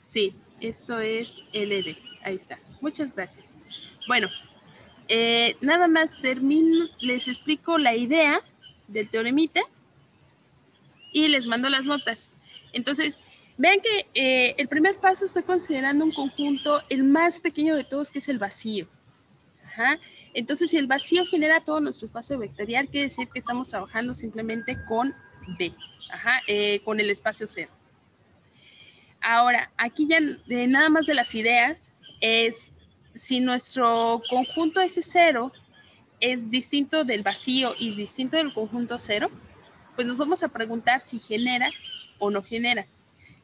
Sí, esto es LD. Ahí está. Muchas gracias. Bueno, nada más les explico la idea del teoremita y les mando las notas. Entonces, vean que el primer paso estoy considerando un conjunto, el más pequeño de todos, que es el vacío. Ajá. Entonces, si el vacío genera todo nuestro espacio vectorial, quiere decir que estamos trabajando simplemente con B, ajá, con el espacio cero. Ahora, aquí ya nada más de las ideas es si nuestro conjunto S0 es distinto del vacío y distinto del conjunto cero, pues nos vamos a preguntar si genera o no genera.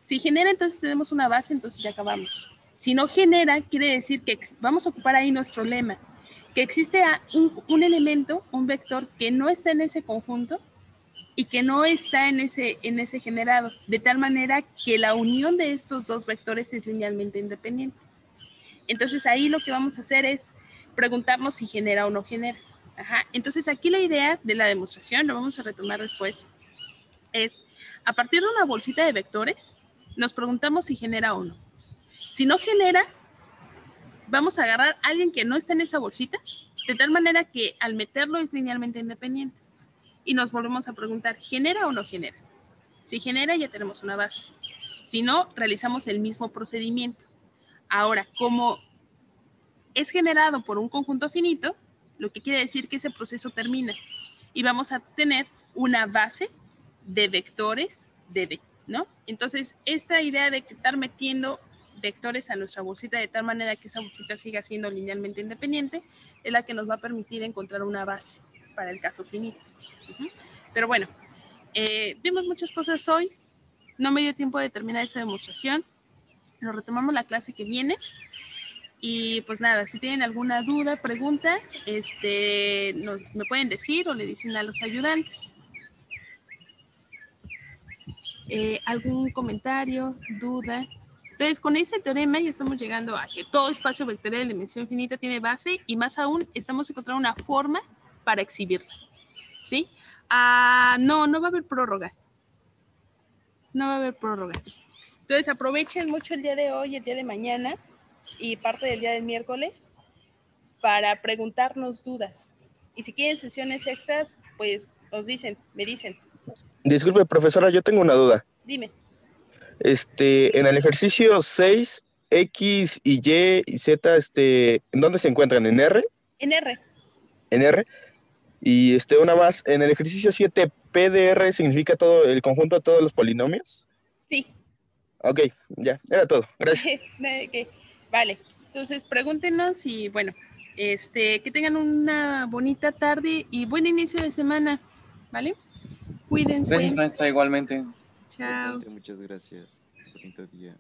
Si genera, entonces tenemos una base, entonces ya acabamos. Si no genera, quiere decir que vamos a ocupar ahí nuestro lema, que existe un elemento, un vector que no está en ese conjunto y que no está en ese generado, de tal manera que la unión de estos dos vectores es linealmente independiente. Entonces ahí lo que vamos a hacer es preguntarnos si genera o no genera. Ajá. Entonces aquí la idea de la demostración, lo vamos a retomar después, es a partir de una bolsita de vectores, nos preguntamos si genera o no. Si no genera, vamos a agarrar a alguien que no está en esa bolsita, de tal manera que al meterlo es linealmente independiente. Y nos volvemos a preguntar, ¿genera o no genera? Si genera, ya tenemos una base. Si no, realizamos el mismo procedimiento. Ahora, como es generado por un conjunto finito, lo que quiere decir que ese proceso termina. Y vamos a tener una base de vectores de B, ¿no? Entonces, esta idea de que estar metiendo vectores a nuestra bolsita de tal manera que esa bolsita siga siendo linealmente independiente es la que nos va a permitir encontrar una base para el caso finito. Pero bueno, vimos muchas cosas hoy. No me dio tiempo de terminar esta demostración. Lo retomamos la clase que viene. Y pues nada, si tienen alguna duda, pregunta, me pueden decir o le dicen a los ayudantes. ¿Algún comentario, duda? Entonces, con ese teorema ya estamos llegando a que todo espacio vectorial de dimensión finita tiene base y más aún estamos encontrando una forma para exhibirla. ¿Sí? No va a haber prórroga. No va a haber prórroga. Entonces, aprovechen mucho el día de hoy, el día de mañana y parte del día del miércoles para preguntarnos dudas. Y si quieren sesiones extras, pues me dicen. Disculpe, profesora, yo tengo una duda. Dime. En el ejercicio 6, X y Y y Z, ¿en dónde se encuentran? ¿En R? En R. En R. Y una más, en el ejercicio 7, PDR significa todo el conjunto de todos los polinomios. Sí. Ok, ya, era todo. Gracias. Okay. Vale, entonces pregúntenos y bueno, que tengan una bonita tarde y buen inicio de semana, ¿vale? Cuídense. Gracias, maestra, igualmente. Chao. Muchas gracias. Bonito día.